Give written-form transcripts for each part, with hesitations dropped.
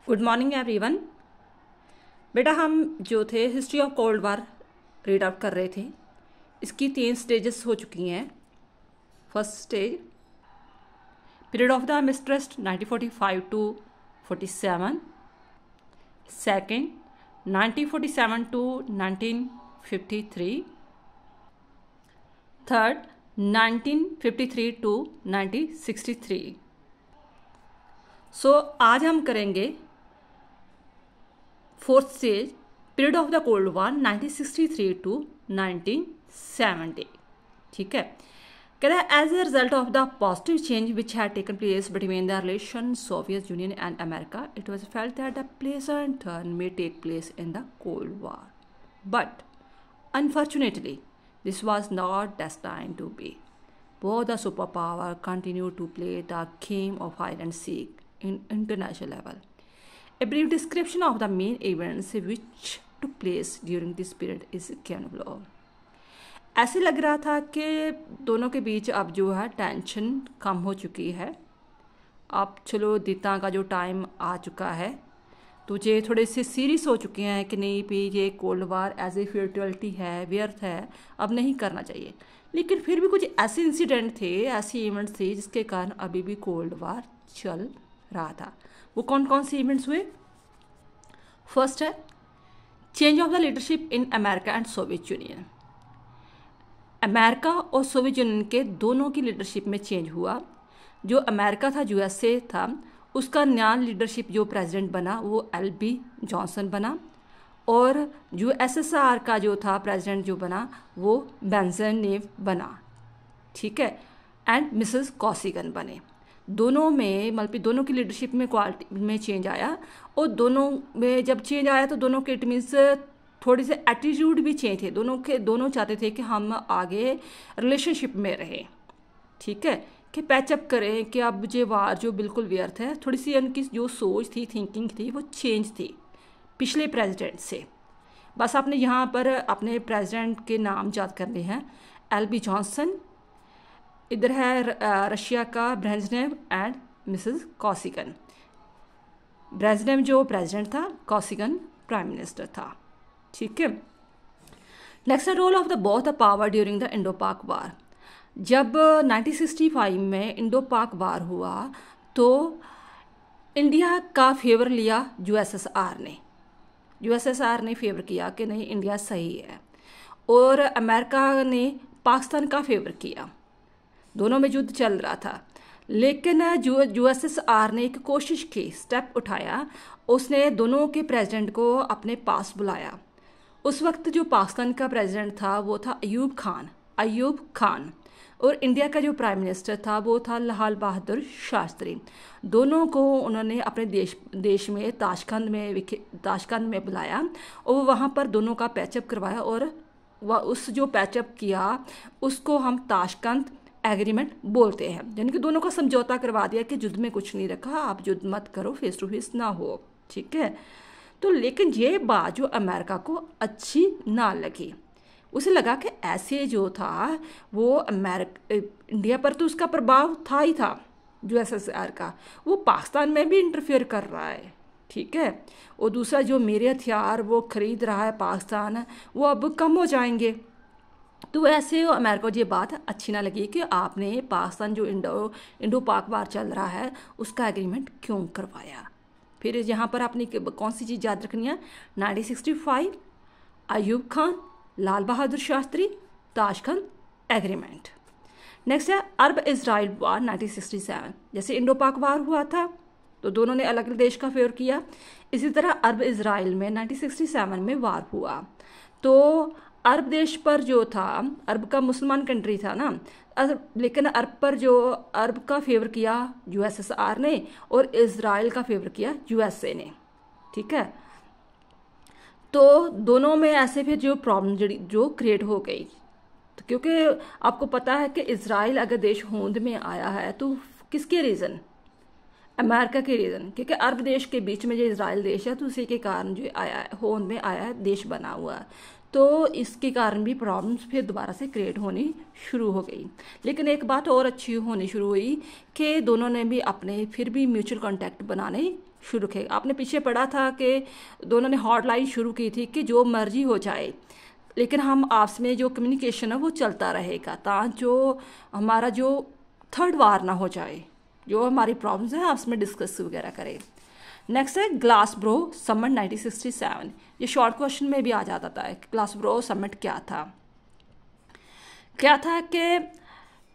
Good morning everyone. बेटा हम जो थे history of cold war read out कर रहे थे। इसकी 3 स्टेजेस हो चुकी हैं। First stage period of the mistrust 1945 to 47, second 1947 to 1953, third 1953 to 1963। So आज हम करेंगे fourth stage period of the cold war 1963 to 1970। ठीक है, कहता है as a result of the positive change which had taken place between the relation Soviet union and America, it was felt that the pleasant turn may take place in the cold war, but unfortunately this was not destined to be. Both the superpower continued to play the game of hide and seek in international level. A brief description of the main events which took place during this period is given below. ऐसे लग रहा था कि दोनों के बीच अब जो है टेंशन कम हो चुकी है। अब चलो दिता का जो टाइम आ चुका है, तुझे थोड़े से सीरियस हो चुके हैं कि नहीं भी ये cold war as a futility है, व्यर्थ है, अब नहीं करना चाहिए। लेकिन फिर भी कुछ ऐसे इंसिडेंट थे, ऐसे इवेंट्स थे जिसके कारण अभी भी कोल्ड वार चल रहा था। वो कौन कौन से इवेंट्स हुए? फर्स्ट है change of the leadership in America and Soviet union. America और सोवियत यूनियन के दोनों की लीडरशिप में चेंज हुआ। जो अमेरिका था, यूएसए था, उसका नया लीडरशिप जो प्रेसिडेंट बना वो एल.बी. जॉनसन बना, और यूएसएसआर का जो था प्रेसिडेंट जो बना वो ब्रेजनेव बना। ठीक है, एंड मिसेस कॉसिगन बने। दोनों में मतलब दोनों की लीडरशिप में क्वालिटी में चेंज आया, और दोनों में जब चेंज आया तो दोनों के इट मीन्स थोड़ी से एटीट्यूड भी चेंज थे। दोनों चाहते थे कि हम आगे रिलेशनशिप में रहें। ठीक है, कि पैचअप करें कि अब ये वार जो बिल्कुल व्यर्थ है। थोड़ी सी उनकी जो सोच थी, थिंकिंग थी, वो चेंज थी पिछले प्रेसिडेंट से। बस आपने यहाँ पर अपने प्रेसिडेंट के नाम याद करने हैं। एल.बी. जॉनसन, इधर है रशिया का Brezhnev and Mrs Kosygin. Brezhnev जो प्रेसिडेंट था, कॉसिगन प्राइम मिनिस्टर था। ठीक है, next role of the both the power during the Indo Pak war. जब 1965 में इंडो पाक वार हुआ तो इंडिया का फेवर लिया यूएसएसआर ने। यूएसएसआर ने फेवर किया कि नहीं इंडिया सही है, और अमेरिका ने पाकिस्तान का फेवर किया। दोनों में युद्ध चल रहा था, लेकिन यूएसएसआर ने एक कोशिश की, स्टेप उठाया। उसने दोनों के प्रेसिडेंट को अपने पास बुलाया। उस वक्त जो पाकिस्तान का प्रेसिडेंट था वो था अयूब खान, और इंडिया का जो प्राइम मिनिस्टर था वो था लाल बहादुर शास्त्री। दोनों को उन्होंने अपने देश में ताशकंद में बुलाया, और वहाँ पर दोनों का पैचअप करवाया, और वह उस जो पैचअप किया उसको हम ताशकंद एग्रीमेंट बोलते हैं। यानी कि दोनों का समझौता करवा दिया कि युद्ध में कुछ नहीं रखा, आप युद्ध मत करो, फेस टू फेस ना हो। ठीक है, तो लेकिन ये बात जो अमेरिका को अच्छी ना लगी। उसे लगा कि ऐसे जो था वो इंडिया पर तो उसका प्रभाव था ही था यूएसएसआर का, वो पाकिस्तान में भी इंटरफेयर कर रहा है। ठीक है, और दूसरा जो मेरे हथियार वो खरीद रहा है पाकिस्तान, वो अब कम हो जाएंगे। तो ऐसे अमेरिका को ये बात अच्छी ना लगी कि आपने पाकिस्तान जो इंडो पाक वार चल रहा है उसका एग्रीमेंट क्यों करवाया। फिर यहाँ पर आपने कौन सी चीज़ याद रखनी है? 1965 Ayub Khan, Lal Bahadur Shastri, Tashkent agreement. Next है अरब इजराइल वार 1967। जैसे इंडो पाक वार हुआ था तो दोनों ने अलग अलग देश का फेवर किया, इसी तरह अरब इजराइल में 1967 में वार हुआ। तो अरब देश पर जो था, अरब का मुसलमान कंट्री था ना, लेकिन अरब का फेवर किया यूएसएसआर ने, और इजराइल का फेवर किया यूएसए ने। ठीक है, तो दोनों में ऐसे फिर जो प्रॉब्लम जो क्रिएट हो गई, तो क्योंकि आपको पता है कि इजराइल अगर देश होंद में आया है तो किसके रीज़न? अमेरिका के रीज़न, क्योंकि अरब देश के बीच में जो इजराइल देश है तो उसी के कारण जो आया है, होंद में आया है, देश बना हुआ है। तो इसके कारण भी प्रॉब्लम्स फिर दोबारा से क्रिएट होनी शुरू हो गई। लेकिन एक बात और अच्छी होनी शुरू हुई कि दोनों ने भी अपने फिर भी म्यूचुअल कॉन्टैक्ट बनाने शुरू किए। आपने पीछे पढ़ा था कि दोनों ने हॉटलाइन शुरू की थी कि जो मर्जी हो जाए, लेकिन हम आपस में जो कम्युनिकेशन है वो चलता रहेगा, ताकि जो हमारा जो थर्ड वार ना हो जाए, जो हमारी प्रॉब्लम्स हैं आपस में डिस्कस वगैरह करें। नेक्स्ट है ग्लासगो समिट 1967। ये शॉर्ट क्वेश्चन में भी आ जाता था कि ग्लासगो समिट क्या था। क्या था कि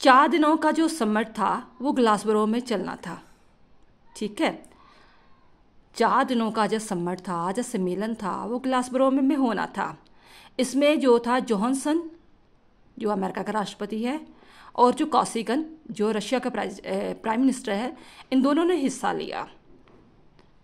4 दिनों का जो समिट था वो ग्लासगो में चलना था, ठीक है। 4 दिनों का जो समिट था, जो सम्मेलन था, वो ग्लासगो में होना था। इसमें जो था जॉनसन जो अमेरिका का राष्ट्रपति है और जो कॉसिगन जो रशिया का प्राइम मिनिस्टर है, इन दोनों ने हिस्सा लिया,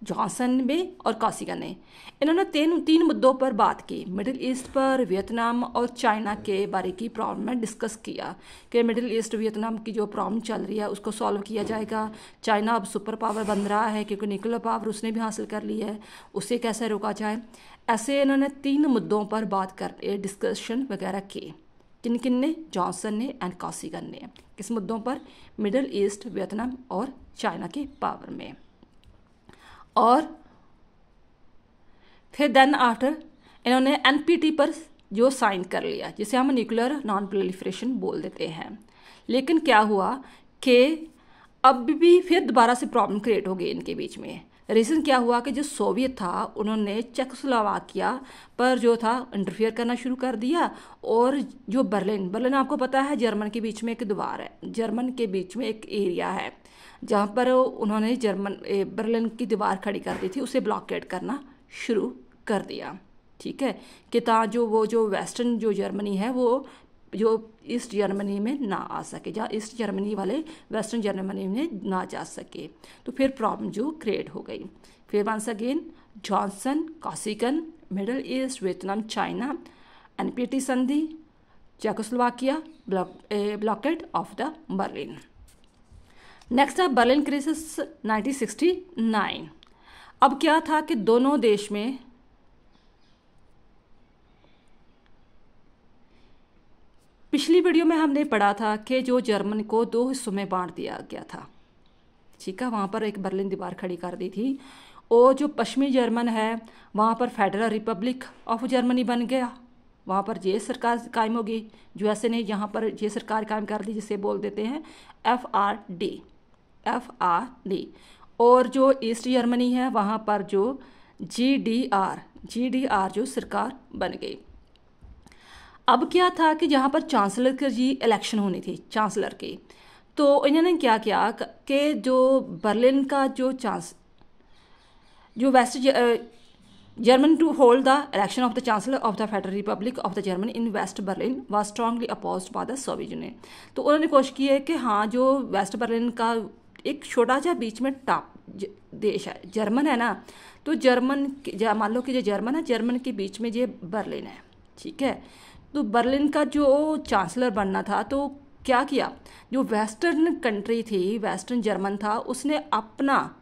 जॉनसन ने और कॉसिगन ने। इन्होंने तीन मुद्दों पर बात की, मिडिल ईस्ट पर, वियतनाम और चाइना के बारे की प्रॉब्लम में डिस्कस किया कि मिडिल ईस्ट वियतनाम की जो प्रॉब्लम चल रही है उसको सॉल्व किया जाएगा। चाइना अब सुपर पावर बन रहा है क्योंकि न्यूक्लियर पावर उसने भी हासिल कर ली है, उसे कैसे रोका जाए। ऐसे इन्होंने 3 मुद्दों पर बात कर डिस्कशन वगैरह की। किन किन ने? जॉनसन ने एंड कॉसिगन ने। किस मुद्दों पर? मिडिल ईस्ट, वियतनाम और चाइना के पावर में। और फिर देन आफ्टर इन्होंने एनपीटी पर जो साइन कर लिया, जिसे हम न्यूक्लियर नॉन प्रोलिफरेशन बोल देते हैं। लेकिन क्या हुआ कि अब भी फिर दोबारा से प्रॉब्लम क्रिएट हो गई इनके बीच में। रीज़न क्या हुआ कि जो सोवियत था उन्होंने चेकोस्लोवाकिया पर जो था इंटरफियर करना शुरू कर दिया, और जो बर्लिन आपको पता है जर्मन के बीच में एक दीवार है, जर्मन के बीच में एक एरिया है जहाँ पर उन्होंने बर्लिन की दीवार खड़ी कर दी थी, उसे ब्लॉकेड करना शुरू कर दिया, ठीक है, कि वो जो वेस्टर्न जो जर्मनी है वो जो ईस्ट जर्मनी में ना आ सके, जहाँ ईस्ट जर्मनी वाले वेस्टर्न जर्मनी में ना जा सके। तो फिर प्रॉब्लम जो क्रिएट हो गई। फिर once again Johnson, Kosygin, Middle East, Vietnam, China, NPT संधि, Czechoslovakia, blockade of the Berlin. Next है बर्लिन क्राइसिस 1969। अब क्या था कि दोनों देश में पिछली वीडियो में हमने पढ़ा था कि जो जर्मन को 2 हिस्सों में बांट दिया गया था, ठीक है, वहाँ पर एक बर्लिन दीवार खड़ी कर दी थी, और जो पश्चिमी जर्मन है वहाँ पर फेडरल रिपब्लिक ऑफ जर्मनी बन गया, वहाँ पर ये सरकार कायम होगी। यूएसए ने यहाँ पर ये सरकार कायम कर दी, जिसे बोल देते हैं FRD। और जो ईस्ट जर्मनी है वहाँ पर जो GDR जो सरकार बन गई। अब क्या था कि जहाँ पर चांसलर की इलेक्शन होनी थी, चांसलर की, तो इन्होंने क्या किया कि जो बर्लिन का जो west German to hold the election of the chancellor of the Federal Republic of the Germany in west Berlin was strongly opposed by the Soviet Union. तो उन्होंने कोशिश की है कि हाँ, जो वेस्ट बर्लिन का एक छोटा सा बीच में टाप देश है, जर्मन है ना, तो जर्मन मान लो कि जो जर्मन है, जर्मन के बीच में ये बर्लिन है, ठीक है। तो बर्लिन का जो चांसलर बनना था, तो क्या किया, जो वेस्टर्न कंट्री थी, वेस्टर्न जर्मन था, उसने अपना,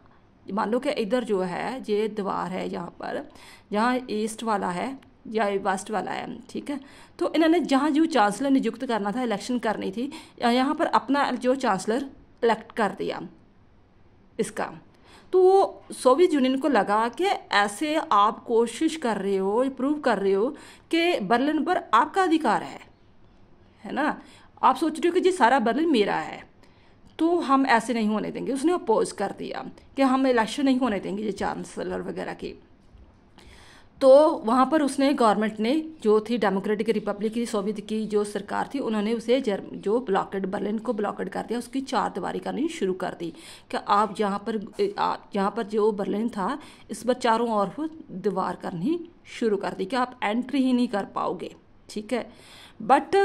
मान लो कि इधर जो है ये दीवार है, यहाँ पर जहाँ ईस्ट वाला है या वेस्ट वाला है, ठीक है, तो इन्होंने जहाँ जो चांसलर नियुक्त करना था, इलेक्शन करनी थी, यहाँ पर अपना जो चांसलर इलेक्ट कर दिया इसका। तो वो सोवियत यूनियन को लगा कि ऐसे आप कोशिश कर रहे हो, प्रूव कर रहे हो कि बर्लिन पर आपका अधिकार है ना, आप सोच रहे हो कि जी सारा बर्लिन मेरा है, तो हम ऐसे नहीं होने देंगे। उसने अपोज कर दिया कि हम इलेक्शन नहीं होने देंगे ये चांसलर वगैरह की। तो वहाँ पर उसने गवर्नमेंट ने जो थी डेमोक्रेटिक रिपब्लिक की सोवियत की जो सरकार थी, उन्होंने उसे जो ब्लॉकेड बर्लिन को ब्लॉकेड कर दिया, उसकी 4 दीवारी करनी शुरू कर दी कि आप जहाँ पर जो बर्लिन था इस पर चारों ओर दीवार करनी शुरू कर दी कि आप एंट्री ही नहीं कर पाओगे, ठीक है। बट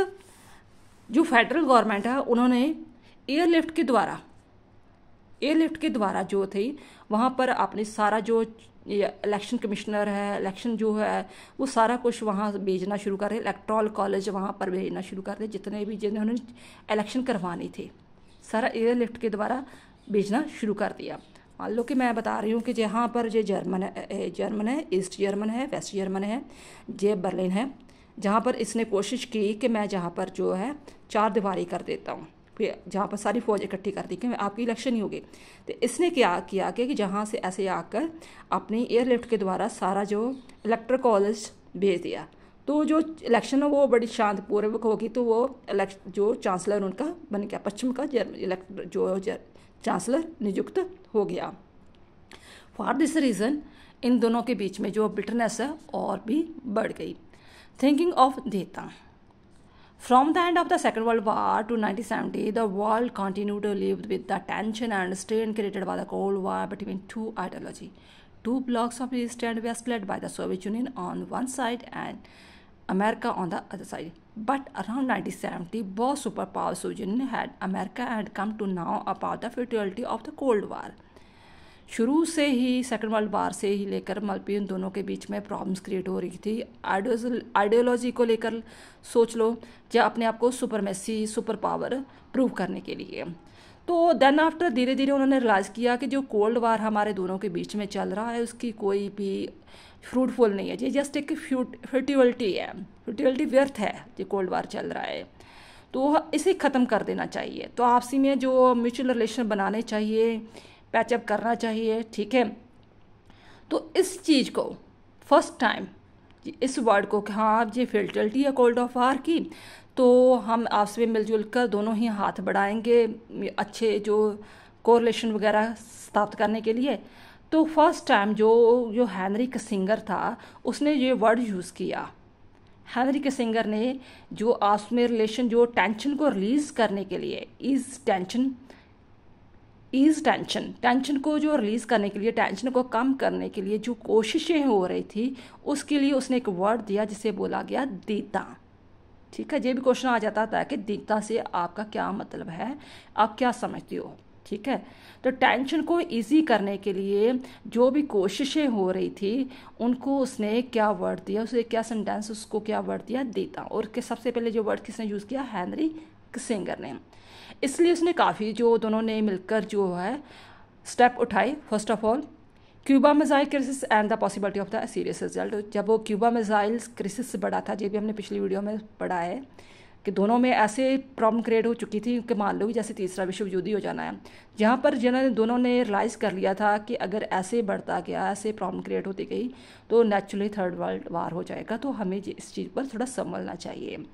जो फेडरल गवर्नमेंट है उन्होंने एयरलिफ्ट के द्वारा जो थी वहाँ पर आपने सारा जो इलेक्शन कमिश्नर है, इलेक्शन जो है वो सारा कुछ वहाँ भेजना शुरू कर रहे, इलेक्टोरल कॉलेज वहाँ पर भेजना शुरू कर रहे, जितने भी जिन्होंने इलेक्शन करवानी थी सारा एयरलिफ्ट के द्वारा भेजना शुरू कर दिया। मान लो कि मैं बता रही हूँ कि जहाँ पर ये जर्मन है, ईस्ट जर्मन है, वेस्ट जर्मन है, ये बर्लिन है, जहाँ पर इसने कोशिश की कि मैं जहाँ पर जो है 4 दीवारी कर देता हूँ, जहाँ पर सारी फौज इकट्ठी कर दी कि आपकी इलेक्शन ही होगी। तो इसने क्या किया कि जहाँ से ऐसे आकर अपनी एयरलिफ्ट के द्वारा सारा जो इलेक्टर कॉलेज भेज दिया। तो जो इलेक्शन है वो बड़ी शांतिपूर्वक होगी। तो वो जो चांसलर उनका बन गया, पश्चिम का जो चांसलर नियुक्त हो गया। फॉर दिस रीज़न इन दोनों के बीच में जो बिटरनेस है और भी बढ़ गई। थिंकिंग ऑफ देता। From the end of the Second World War to 1970, the world continued to live with the tension and strain created by the Cold War between two ideologies. Two blocks of East and West led by the Soviet Union on one side and America on the other side. But around 1970, both superpowers Soviet Union had America and come to know about the futility of the Cold War. शुरू से ही second world war से ही लेकर मतलब इन दोनों के बीच में problems create हो रही थी आइडियोलॉजी को लेकर। सोच लो या अपने आप को सुपर पावर प्रूव करने के लिए। तो देन आफ्टर धीरे धीरे उन्होंने रियलाइज़ किया कि जो कोल्ड वार हमारे दोनों के बीच में चल रहा है उसकी कोई भी फ्रूटफुल नहीं है, ये जस्ट एक फ्यूटिलिटी है, फ्यूटिलिटी व्यर्थ है ये कोल्ड वार चल रहा है। तो इसे ख़त्म कर देना चाहिए। तो आपसी में जो म्यूचुअल रिलेशन बनाने चाहिए, पैचअप करना चाहिए, ठीक है। तो इस चीज़ को फर्स्ट टाइम इस वर्ड को कि हाँ ये फ्यूटिलिटी है कोल्ड ऑफ वार की, तो हम आपस में मिलजुल कर दोनों ही हाथ बढ़ाएंगे अच्छे जो कोरिलेशन वगैरह स्थापित करने के लिए। तो फर्स्ट टाइम जो हेनरी किसिंगर था उसने ये वर्ड यूज़ किया। हेनरी किसिंगर ने जो आपस में रिलेशन जो टेंशन को रिलीज़ करने के लिए टेंशन को जो रिलीज़ करने के लिए, टेंशन को कम करने के लिए जो कोशिशें हो रही थी उसके लिए उसने एक वर्ड दिया जिसे बोला गया दीता। ठीक है, ये भी क्वेश्चन आ जाता था कि दीता से आपका क्या मतलब है, आप क्या समझते हो। ठीक है, तो टेंशन को इजी करने के लिए जो भी कोशिशें हो रही थी उनको उसने क्या वर्ड दिया, उसे क्या सेंटेंस, उसको क्या वर्ड दिया, दीता। और सबसे पहले जो वर्ड किसने यूज़ किया, हेनरी किसिंगर ने। इसलिए उसने काफ़ी जो दोनों ने मिलकर जो है स्टेप उठाए। First of all Cuba missile crisis and the possibility of the serious result. जब वो क्यूबा मिसाइल क्राइसिस बढ़ा था, ये भी हमने पिछली वीडियो में पढ़ा है कि दोनों में ऐसे प्रॉब्लम क्रिएट हो चुकी थी कि मान लो कि जैसे तीसरा विश्व युद्ध ही हो जाना है, जहाँ पर जिन्होंने दोनों ने रियलाइज़ कर लिया था कि अगर ऐसे बढ़ता गया, ऐसे प्रॉब्लम क्रिएट होती गई तो नेचुरली थर्ड वर्ल्ड वार हो जाएगा। तो हमें इस चीज़ पर थोड़ा संभलना चाहिए।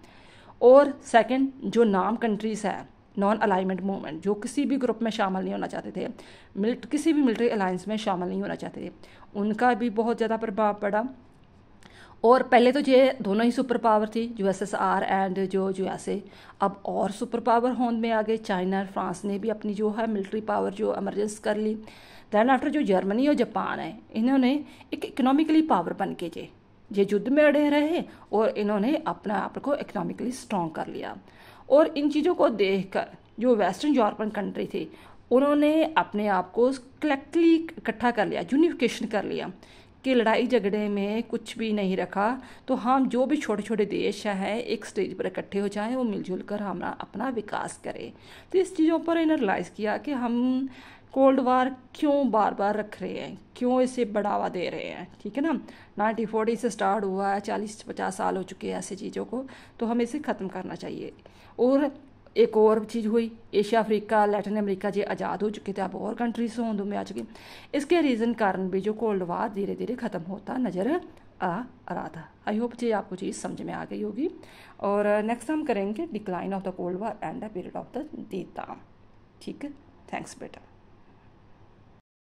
और सेकंड, जो नाम कंट्रीज़ है नॉन अलाइनमेंट मूवमेंट, जो किसी भी ग्रुप में शामिल नहीं होना चाहते थे, किसी भी मिलिट्री अलायंस में शामिल नहीं होना चाहते थे, उनका भी बहुत ज़्यादा प्रभाव पड़ा। और पहले तो ये दोनों ही सुपर पावर थी, USSR एंड जो USA। अब और सुपर पावर होंद में आ गए, चाइना और फ्रांस ने भी अपनी जो है मिलिट्री पावर जो एमरजेंस कर ली। दैन आफ्टर जो जर्मनी और जापान है, इन्होंने एक इकोनॉमिकली पावर बन के ये युद्ध में अड़े रहे और इन्होंने अपने आप को इकोनॉमिकली स्ट्रॉन्ग कर लिया। और इन चीज़ों को देखकर जो वेस्टर्न यूरोपियन कंट्री थी उन्होंने अपने आप को कलेक्टिवली इकट्ठा कर लिया, यूनिफिकेशन कर लिया कि लड़ाई झगड़े में कुछ भी नहीं रखा। तो हम जो भी छोटे छोटे देश हैं एक स्टेज पर इकट्ठे हो जाएं, वो मिलजुल कर हम अपना विकास करें। तो इस चीज़ों पर इन्हें रियलाइज़ किया कि हम कोल्ड वार क्यों बार बार रख रहे हैं, क्यों इसे बढ़ावा दे रहे हैं। ठीक है ना, 1940 से स्टार्ट हुआ है, 40-50 साल हो चुके हैं ऐसी चीज़ों को, तो हमें इसे ख़त्म करना चाहिए। और एक और चीज़ हुई, एशिया, अफ्रीका, लैटिन अमेरिका जो आज़ाद हो चुके थे, अब और कंट्रीज होंदों में आ चुके। इसके रीज़न कारण भी जो कोल्ड वार धीरे धीरे ख़त्म होता नज़र आ रहा था। आई होप ये आपको चीज़ समझ में आ गई होगी। और नेक्स्ट हम करेंगे decline of the cold war and the period of the दीता। ठीक है, थैंक्स बेटा।